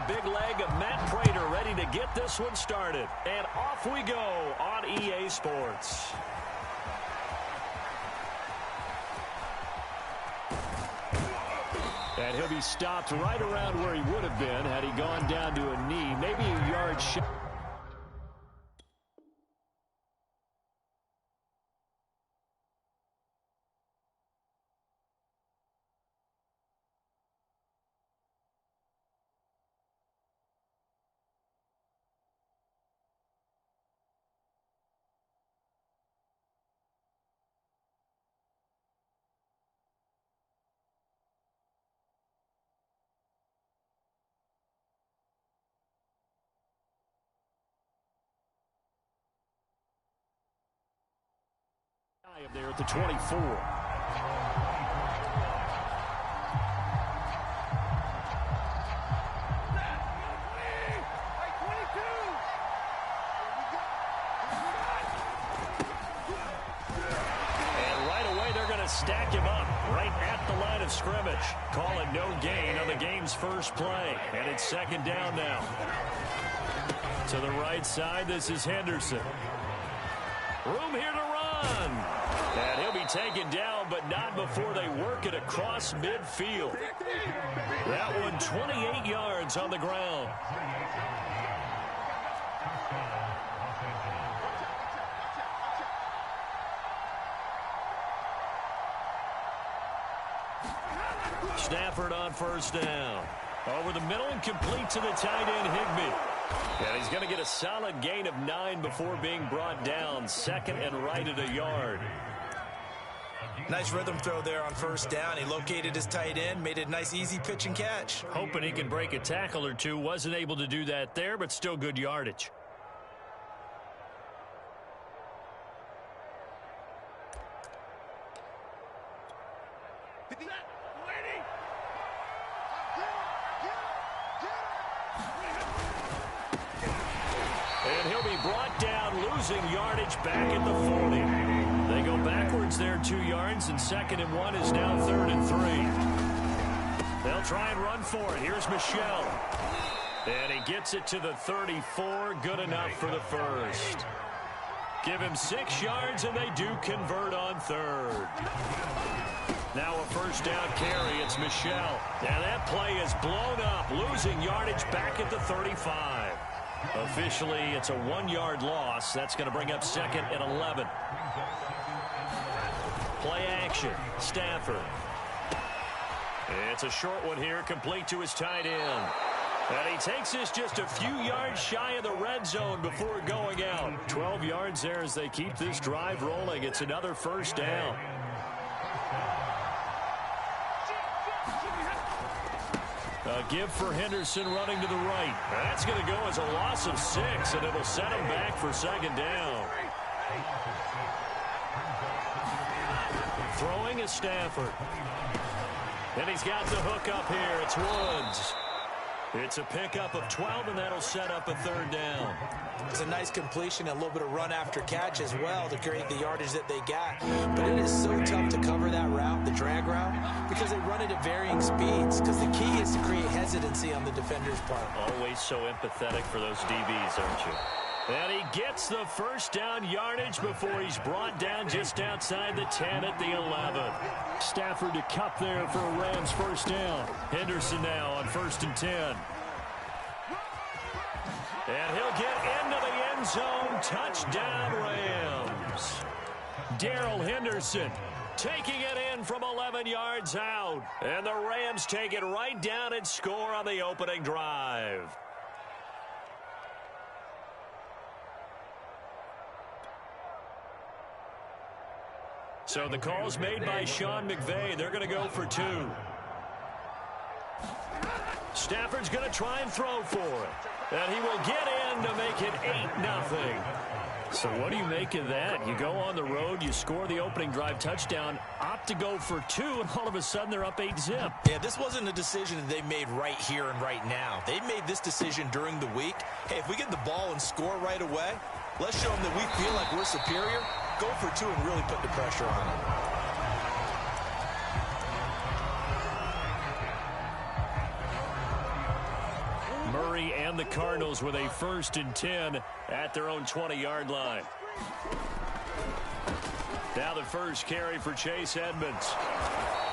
big leg of Matt Prater ready to get this one started. And off we go on EA Sports. And he'll be stopped right around where he would have been had he gone down to a knee, maybe a yard short. Up there at the 24. And right away they're going to stack him up right at the line of scrimmage. Calling no gain on the game's first play. And it's second down now. To the right side, this is Henderson. Room here to run. And he'll be taken down, but not before they work it across midfield. That one 28 yards on the ground. Stafford on first down. Over the middle and complete to the tight end, Higbee. And he's going to get a solid gain of 9 before being brought down. Second and right at a yard. Nice rhythm throw there on first down. He located his tight end, made it a nice, easy pitch and catch. Hoping he can break a tackle or two. Wasn't able to do that there, but still good yardage. And he'll be brought down, losing yardage back at the 40. They go backwards there 2 yards, and second and 1 is now third and 3. They'll try and run for it. Here's Michel. And he gets it to the 34. Good enough for the first. Give him 6 yards, and they do convert on third. Now a first down carry. It's Michel. And that play is blown up, losing yardage back at the 35. Officially, it's a 1-yard loss. That's going to bring up second and 11. Play action. Stafford. It's a short one here, complete to his tight end. And he takes this just a few yards shy of the red zone before going out. 12 yards there as they keep this drive rolling. It's another first down. A give for Henderson running to the right. That's going to go as a loss of 6, and it'll set him back for second down. Throwing is Stafford. And he's got the hook up here. It's Woods. It's a pickup of 12, and that'll set up a third down. It's a nice completion, a little bit of run after catch as well to create the yardage that they got. But it is so tough to cover that route, the drag route, because they run it at varying speeds. Because the key is to create hesitancy on the defender's part. Always so empathetic for those DBs, aren't you? And he gets the first down yardage before he's brought down just outside the 10 at the 11. Stafford to cut there for a Rams first down. Henderson now on first and 10. And he'll get into the end zone. Touchdown, Rams. Darrell Henderson taking it in from 11 yards out. And the Rams take it right down and score on the opening drive. So the call's made by Sean McVay. They're going to go for 2. Stafford's going to try and throw for it. And he will get in to make it 8-0. So what do you make of that? You go on the road, you score the opening drive touchdown, opt to go for 2, and all of a sudden they're up 8-zip. Yeah, this wasn't a decision that they made right here and right now. They made this decision during the week. Hey, if we get the ball and score right away, let's show them that we feel like we're superior. Go for 2 and really put the pressure on them. Murray and the Cardinals with a 1st and 10 at their own 20-yard line. Now the first carry for Chase Edmonds.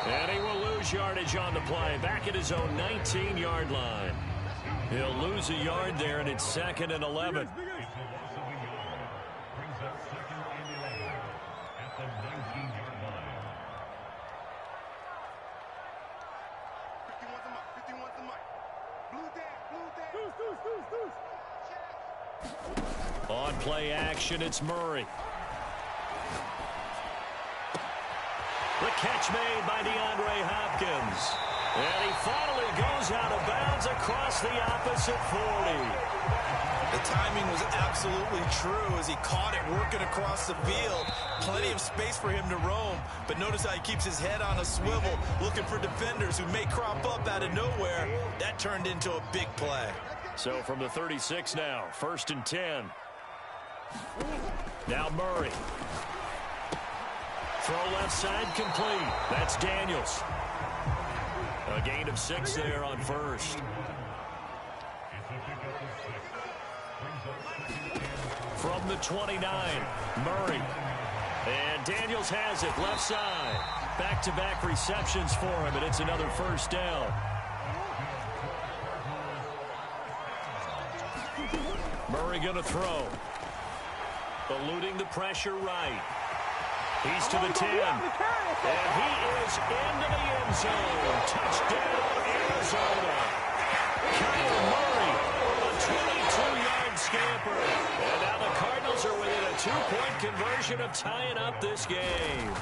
And he will lose yardage on the play, back at his own 19-yard line. He'll lose a yard there, and it's 2nd and 11. On play action, it's Murray. The catch made by DeAndre Hopkins. And he finally goes out of bounds across the opposite 40. The timing was absolutely true as he caught it working across the field. Plenty of space for him to roam. But notice how he keeps his head on a swivel, looking for defenders who may crop up out of nowhere. That turned into a big play. So from the 36 now, 1st and 10. Now Murray. Throw left side complete. That's Daniels. A gain of 6 there on 1st. From the 29, Murray. And Daniels has it left side. Back-to-back receptions for him, and it's another 1st down. Murray going to throw. Eluding the pressure right. He's to the 10. And he is into the end zone. Touchdown, Arizona. Kyle Murray, a 22-yard scamper. And now the Cardinals are within a 2-point conversion of tying up this game.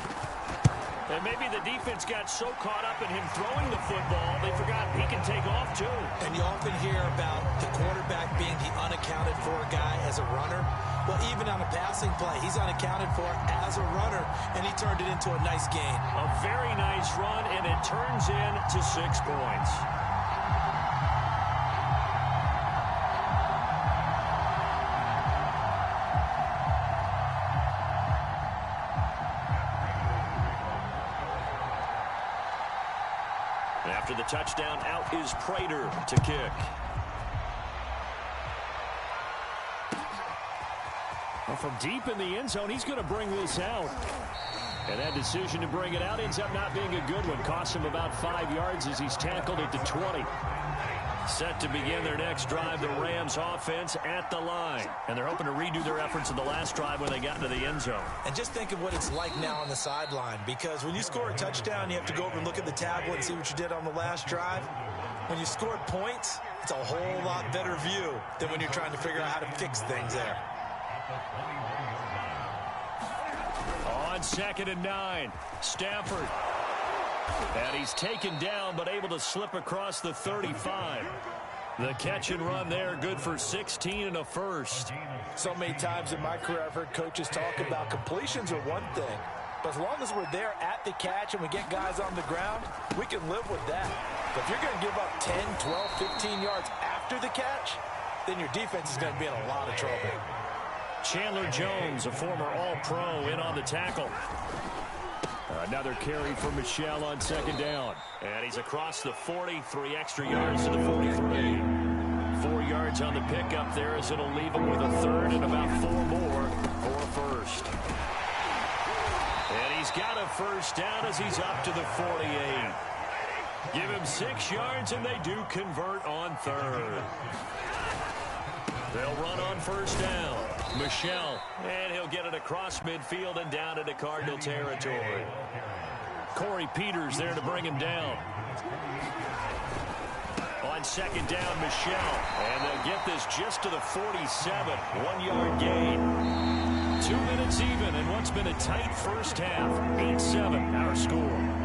And maybe the defense got so caught up in him throwing the football, they forgot he can take off too. And you often hear about the quarterback being the unaccounted for guy as a runner. Well, even on a passing play, he's unaccounted for as a runner, and he turned it into a nice gain. A very nice run, and it turns into 6 points. After the touchdown, out is Prater to kick. Well, from deep in the end zone, he's going to bring this out. And that decision to bring it out ends up not being a good one. Costs him about 5 yards as he's tackled at the 20. Set to begin their next drive, the Rams offense at the line. And they're hoping to redo their efforts in the last drive when they got into the end zone. And just think of what it's like now on the sideline, because when you score a touchdown, you have to go over and look at the tablet and see what you did on the last drive. When you scored points, it's a whole lot better view than when you're trying to figure out how to fix things there. On 2nd and 9, Stafford. And he's taken down, but able to slip across the 35. The catch and run there, good for 16 and a 1st. So many times in my career, I've heard coaches talk about completions are one thing. But as long as we're there at the catch and we get guys on the ground, we can live with that. But if you're going to give up 10, 12, 15 yards after the catch, then your defense is going to be in a lot of trouble. Chandler Jones, a former All-Pro, in on the tackle. Another carry for Michel on 2nd down. And he's across the 40, 3 extra yards to the 43. 4 yards on the pickup there as it'll leave him with a 3rd and about 4 more for a 1st. And he's got a 1st down as he's up to the 48. Give him 6 yards and they do convert on 3rd. They'll run on 1st down. Michel, and he'll get it across midfield and down into Cardinal territory. Corey Peters there to bring him down. On 2nd down, Michel, and they'll get this just to the 47. 1-yard gain. 2 minutes even, and what's been a tight first half. 8-7, our score.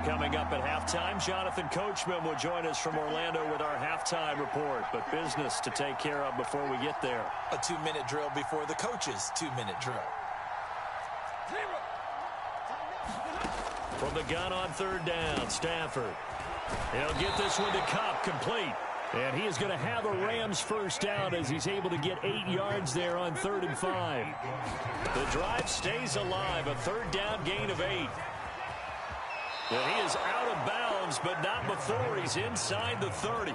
Coming up at halftime, Jonathan Coachman will join us from Orlando with our halftime report. But business to take care of before we get there. A 2-minute drill before the coach's 2-minute drill. From the gun on 3rd down, Stafford. He'll get this one to Kupp, complete. And he is going to have a Rams 1st down as he's able to get 8 yards there on 3rd and 5. The drive stays alive, a 3rd down gain of 8. And he is out of bounds, but not before he's inside the 30.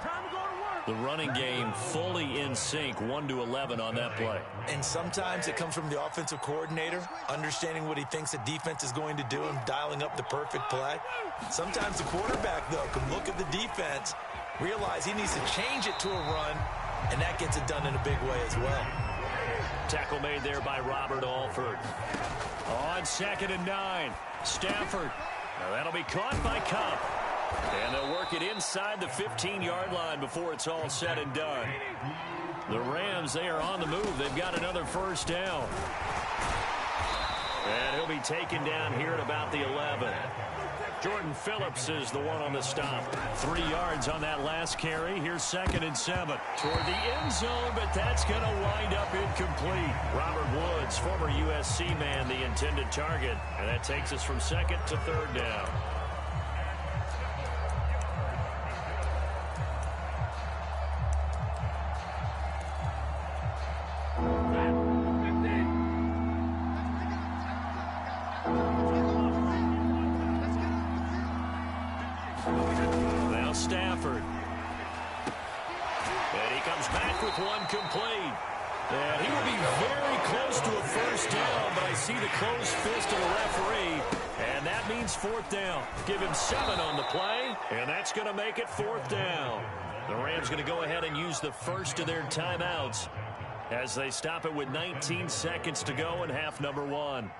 The running game fully in sync, 1-11 on that play. And sometimes it comes from the offensive coordinator, understanding what he thinks the defense is going to do and dialing up the perfect play. Sometimes the quarterback, though, can look at the defense, realize he needs to change it to a run, and that gets it done in a big way as well. Tackle made there by Robert Alford. On 2nd and 9, Stafford. Now that'll be caught by Cup. And they'll work it inside the 15-yard line before it's all said and done. The Rams, they are on the move. They've got another first down. And he'll be taken down here at about the 11. Jordan Phillips is the one on the stop. 3 yards on that last carry. Here's 2nd and 7. Toward the end zone, but that's going to wind up incomplete. Robert Woods, former USC man, the intended target. And that takes us from 2nd to 3rd down. Now Stafford. And he comes back with one complete. And he will be very close to a first down, but I see the closed fist of the referee, and that means 4th down. Give him 7 on the play, and that's going to make it 4th down. The Rams going to go ahead and use the first of their timeouts as they stop it with 19 seconds to go in half number 1.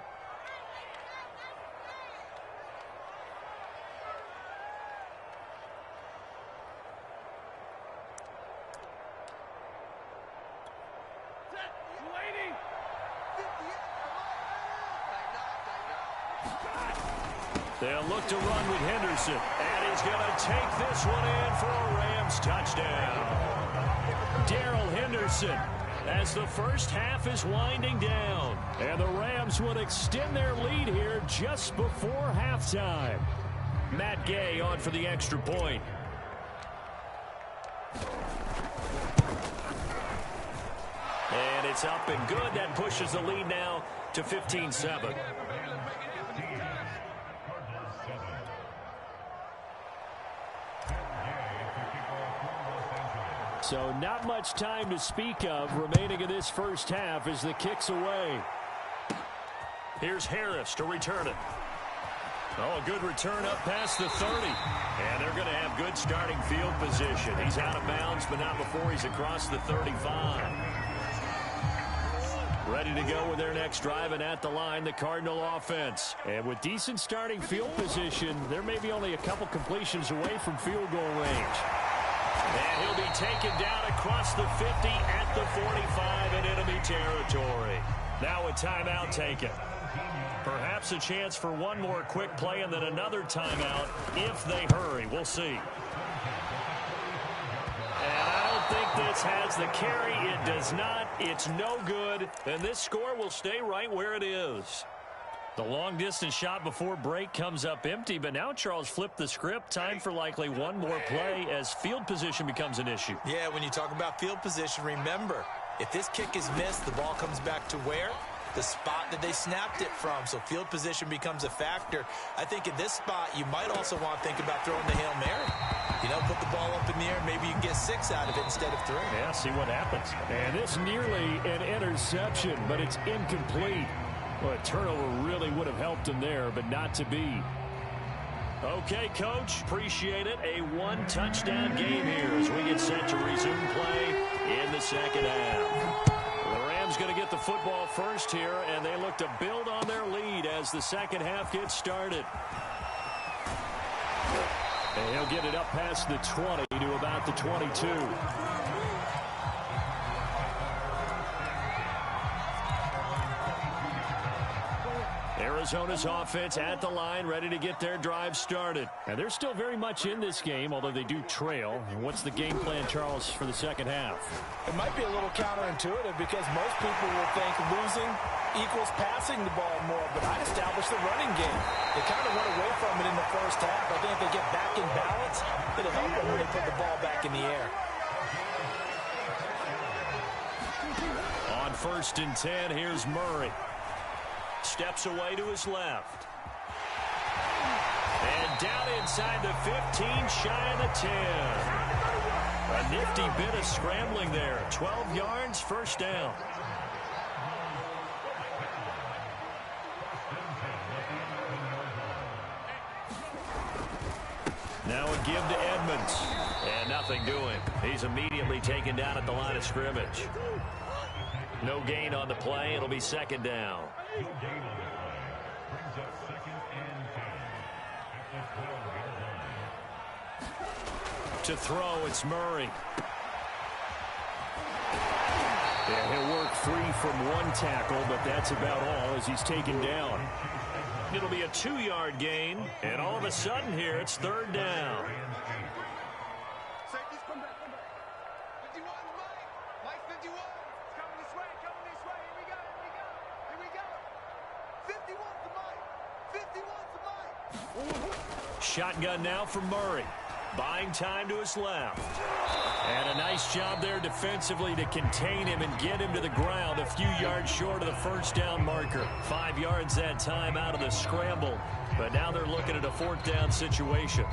They'll look to run with Henderson. And he's going to take this one in for a Rams touchdown. Darrell Henderson as the first half is winding down. And the Rams would extend their lead here just before halftime. Matt Gay on for the extra point. And it's up and good. That pushes the lead now to 15-7. So not much time to speak of remaining in this first half as the kick's away. Here's Harris to return it. Oh, a good return up past the 30. And they're going to have good starting field position. He's out of bounds, but not before he's across the 35. Ready to go with their next drive, and at the line, the Cardinal offense. And with decent starting field position, they're maybe only a couple completions away from field goal range. And he'll be taken down across the 50 at the 45 in enemy territory. Now a timeout taken. Perhaps a chance for one more quick play and then another timeout if they hurry. We'll see. And I don't think this has the carry. It does not. It's no good. And this score will stay right where it is. The long-distance shot before break comes up empty, but now Charles flipped the script. Time for likely one more play as field position becomes an issue. Yeah, when you talk about field position, remember, if this kick is missed, the ball comes back to where? The spot that they snapped it from. So field position becomes a factor. I think in this spot, you might also want to think about throwing the Hail Mary. You know, put the ball up in the air, maybe you can get 6 out of it instead of 3. Yeah, see what happens. And this nearly an interception, but it's incomplete. Well, a turnover really would have helped him there, but not to be. Okay, Coach, appreciate it. A one-touchdown game here as we get set to resume play in the second half. The Rams going to get the football first here, and they look to build on their lead as the second half gets started. And he'll get it up past the 20 to about the 22. Arizona's offense at the line, ready to get their drive started. And they're still very much in this game, although they do trail. And what's the game plan, Charles, for the second half? It might be a little counterintuitive because most people will think losing equals passing the ball more, but I'd establish the running game. They kind of went away from it in the first half. I think if they get back in balance, it'll help them when they put the ball back in the air. On 1st and 10, here's Murray. Steps away to his left. And down inside the 15, shy of the 10. A nifty bit of scrambling there. 12 yards, first down. Now a give to Edmonds. And nothing doing. He's immediately taken down at the line of scrimmage. No gain on the play. It'll be second down. To throw, it's Murray. Yeah, he'll work free from one tackle, but that's about all as he's taken down. It'll be a 2-yard gain, and all of a sudden here, it's third down. Safeties, come back, come back. 51, Mike. Mike, 51. It's coming this way, Here we go, here we go. 51 to Mike. 51 to Mike. Shotgun now for Murray. Buying time to his left. And a nice job there defensively to contain him and get him to the ground a few yards short of the first down marker. 5 yards that time out of the scramble. But now they're looking at a fourth down situation.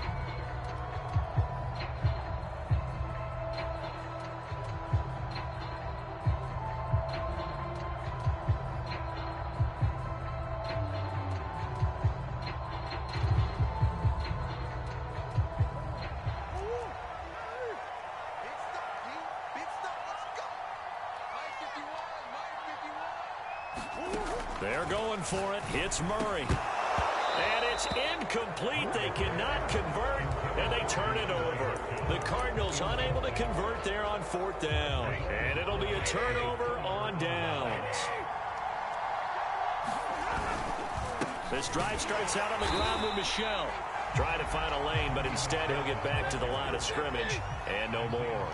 They're going for it. It's Murray. And it's incomplete. They cannot convert, and they turn it over. The Cardinals unable to convert there on fourth down. And it'll be a turnover on downs. This drive starts out on the ground with Michel. Trying to find a lane, but instead he'll get back to the line of scrimmage, and no more.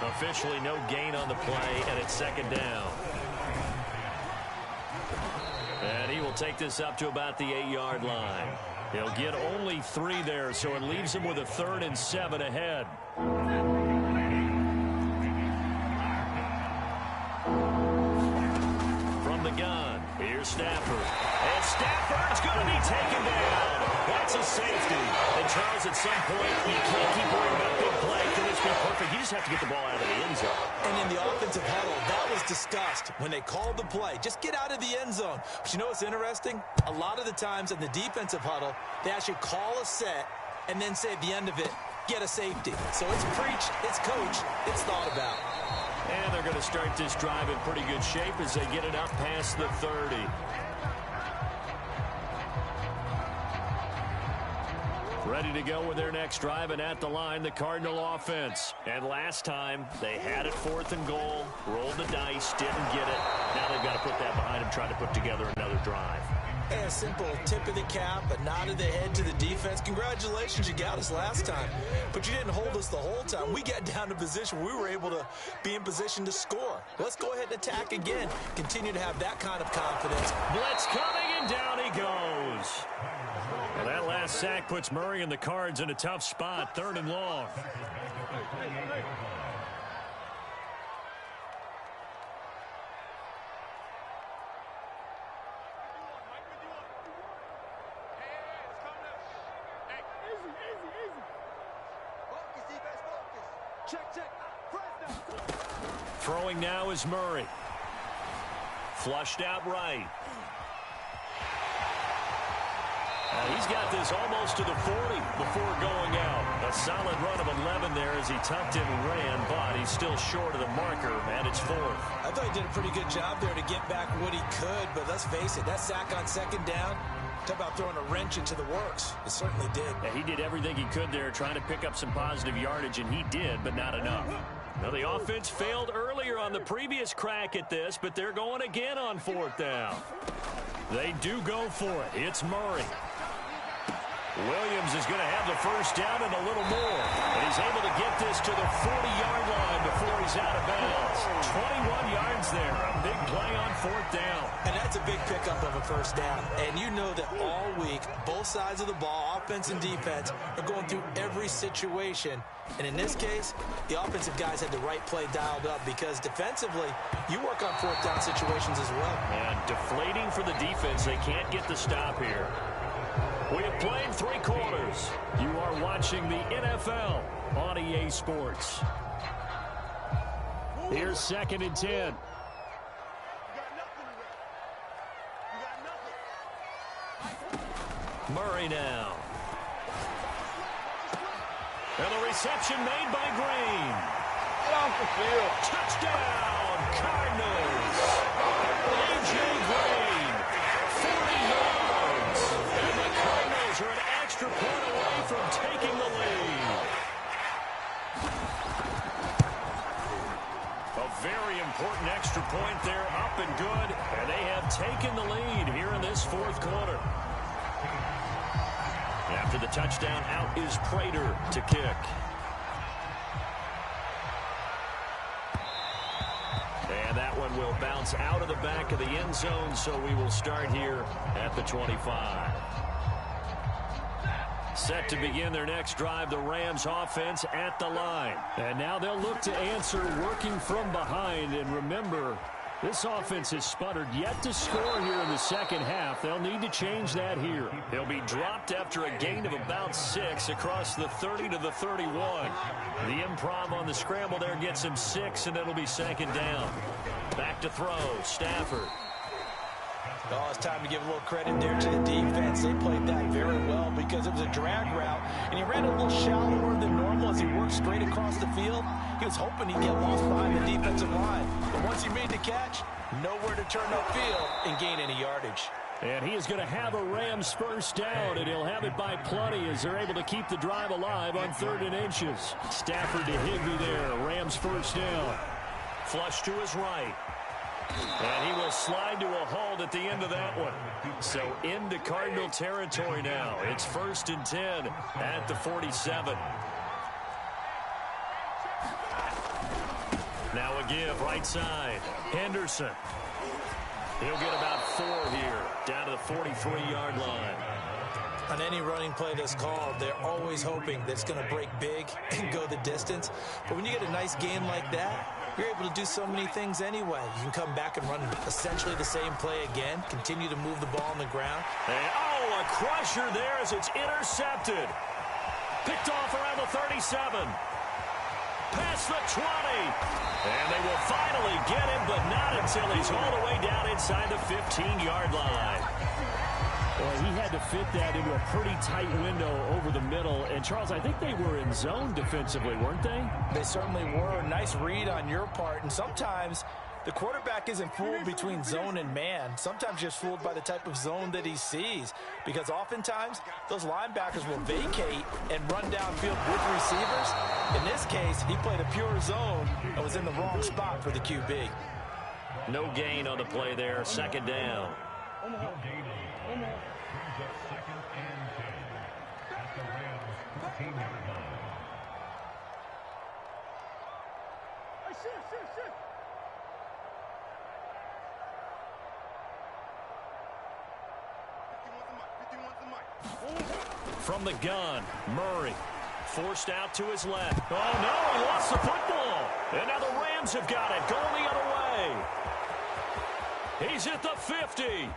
Officially no gain on the play, and it's second down. And he will take this up to about the 8-yard line. He'll get only 3 there, so it leaves him with a 3rd and 7 ahead. From the gun, here's Stafford. And Stafford's going to be taken down. That's a safety. And Charles, at some point, you can't keep worrying about big play. Can this be perfect? You just have to get the ball out of the end zone. And in the offensive huddle, that was discussed when they called the play. Just get out of the end zone. But you know what's interesting? A lot of the times in the defensive huddle, they actually call a set and then say at the end of it, get a safety. So it's preached, it's coached, it's thought about. And they're going to start this drive in pretty good shape as they get it up past the 30. Ready to go with their next drive, and at the line, the Cardinal offense. And last time, they had it 4th and goal, rolled the dice, didn't get it. Now they've got to put that behind them, try to put together another drive. Hey, a simple tip of the cap, a nod of the head to the defense. Congratulations, you got us last time. But you didn't hold us the whole time. We got down to position where we were able to be in position to score. Let's go ahead and attack again. Continue to have that kind of confidence. Blitz coming, and down he goes. Well, that last sack puts Murray and the Cards in a tough spot, 3rd and long. Throwing now is Murray. Flushed out right. He's got this almost to the 40 before going out. A solid run of 11 there as he tucked in and ran, but he's still short of the marker, and it's 4th. I thought he did a pretty good job there to get back what he could, but let's face it, that sack on 2nd down, talk about throwing a wrench into the works. It certainly did. Yeah, he did everything he could there trying to pick up some positive yardage, and he did, but not enough. Now, the offense failed earlier on the previous crack at this, but they're going again on 4th down. They do go for it. It's Murray. Williams is going to have the first down and a little more. And he's able to get this to the 40-yard line before he's out of bounds. 21 yards there. A big play on 4th down. And that's a big pickup of a first down. And you know that all week, both sides of the ball, offense and defense, are going through every situation. And in this case, the offensive guys had the right play dialed up because defensively, you work on 4th down situations as well. And deflating for the defense. They can't get the stop here. We have played 3 quarters. You are watching the NFL on EA Sports. Here's 2nd and 10. Murray now. And the reception made by Green. Get off the field. Touchdown, Cardinals. A.J. Green, 40 yards. And the Cardinals are an extra point away from taking the lead. A very important extra point there, up and good. And they have taken the lead here in this 4th quarter. After the touchdown, out is Prater to kick. And that one will bounce out of the back of the end zone, so we will start here at the 25. Set to begin their next drive, the Rams offense at the line. And now they'll look to answer working from behind. And remember, this offense has sputtered yet to score here in the 2nd half. They'll need to change that here. They'll be dropped after a gain of about 6 across the 30 to the 31. The improv on the scramble there gets him 6, and it'll be 2nd down. Back to throw, Stafford. Oh, it's time to give a little credit there to the defense. They played that very well because it was a drag route, and he ran a little shallower than normal as he worked straight across the field. He was hoping he'd get lost behind the defensive line. But once he made the catch, nowhere to turn upfield and gain any yardage. And he is going to have a Rams 1st down, and he'll have it by plenty as they're able to keep the drive alive on 3rd and inches. Stafford to Higbee there, Rams 1st down. Flush to his right. And he will slide to a hold at the end of that one. So into Cardinal territory now. It's 1st and 10 at the 47. Now a give, right side. Henderson. He'll get about 4 here, down to the 43-yard line. On any running play that's called, they're always hoping that it's going to break big and go the distance. But when you get a nice gain like that, you're able to do so many things anyway. You can come back and run essentially the same play again, continue to move the ball on the ground. And, oh, a crusher there as it's intercepted. Picked off around the 37. Past the 20. And they will finally get him, but not until he's all the way down inside the 15-yard line. Well, he had to fit that into a pretty tight window over the middle. And, Charles, I think they were in zone defensively, weren't they? They certainly were. Nice read on your part. And sometimes the quarterback isn't fooled between zone and man. Sometimes just fooled by the type of zone that he sees. Because oftentimes, those linebackers will vacate and run downfield with receivers. In this case, he played a pure zone and was in the wrong spot for the QB. No gain on the play there. 2nd down. From the gun, Murray forced out to his left. Oh, no, he lost the football. And now the Rams have got it, going the other way. He's at the 50.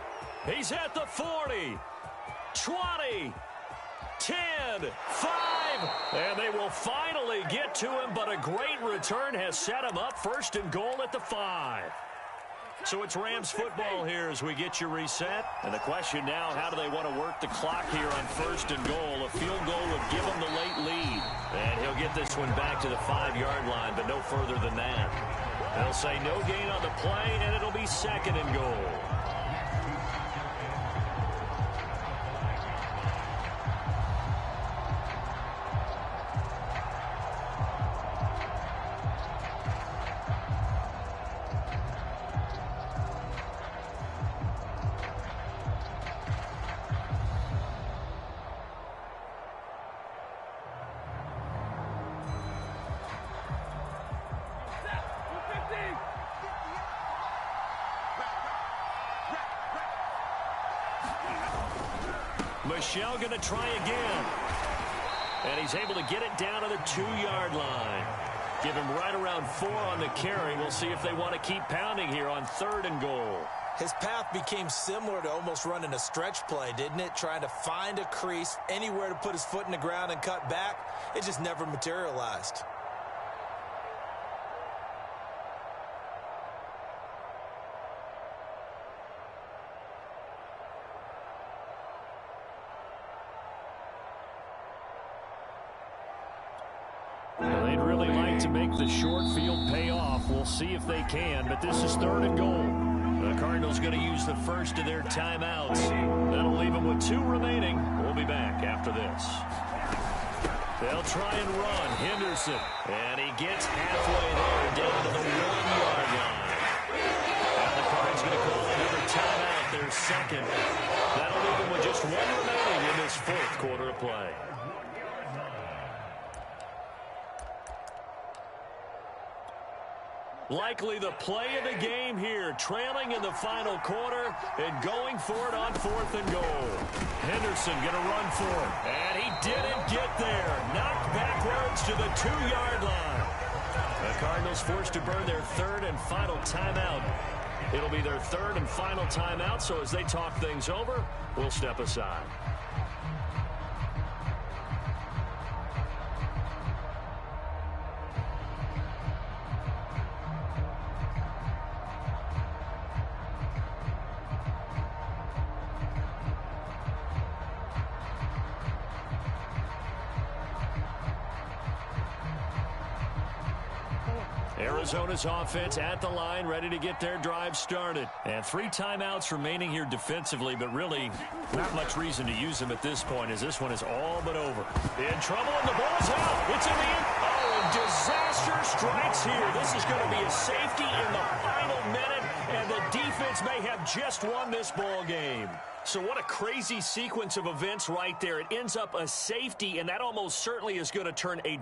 He's at the 40. 20. 10. 5. And they will finally get to him, but a great return has set him up 1st and goal at the 5. So it's Rams football here as we get you reset. And the question now, how do they want to work the clock here on 1st and goal? A field goal would give them the late lead. And he'll get this one back to the 5-yard line, but no further than that. They'll say no gain on the play, and it'll be 2nd and goal. Michelle going to try again. And he's able to get it down to the 2-yard line. Give him right around 4 on the carry. We'll see if they want to keep pounding here on 3rd and goal. His path became similar to almost running a stretch play, didn't it? Trying to find a crease, anywhere to put his foot in the ground and cut back. It just never materialized. Well, they'd really like to make the short field pay off. We'll see if they can, but this is 3rd and goal. The Cardinals going to use the first of their timeouts. That'll leave them with 2 remaining. We'll be back after this. They'll try and run. Henderson. And he gets halfway there, down to the 1-yard line. Now the Cardinals going to call another timeout, their second. That'll leave them with just 1 remaining in this 4th quarter of play. Likely the play of the game here, trailing in the final quarter and going for it on 4th and goal. Henderson going to run for it, and he didn't get there. Knocked backwards to the 2-yard line. The Cardinals forced to burn their 3rd and final timeout. It'll be their 3rd and final timeout, so as they talk things over, we'll step aside. Arizona's offense at the line, ready to get their drive started. And 3 timeouts remaining here defensively, but really not much reason to use them at this point, as this one is all but over. In trouble, and the ball's out. It's in the end. Oh, and disaster strikes here. This is going to be a safety in the final minute, and the defense may have just won this ball game. So what a crazy sequence of events right there. It ends up a safety, and that almost certainly is going to turn a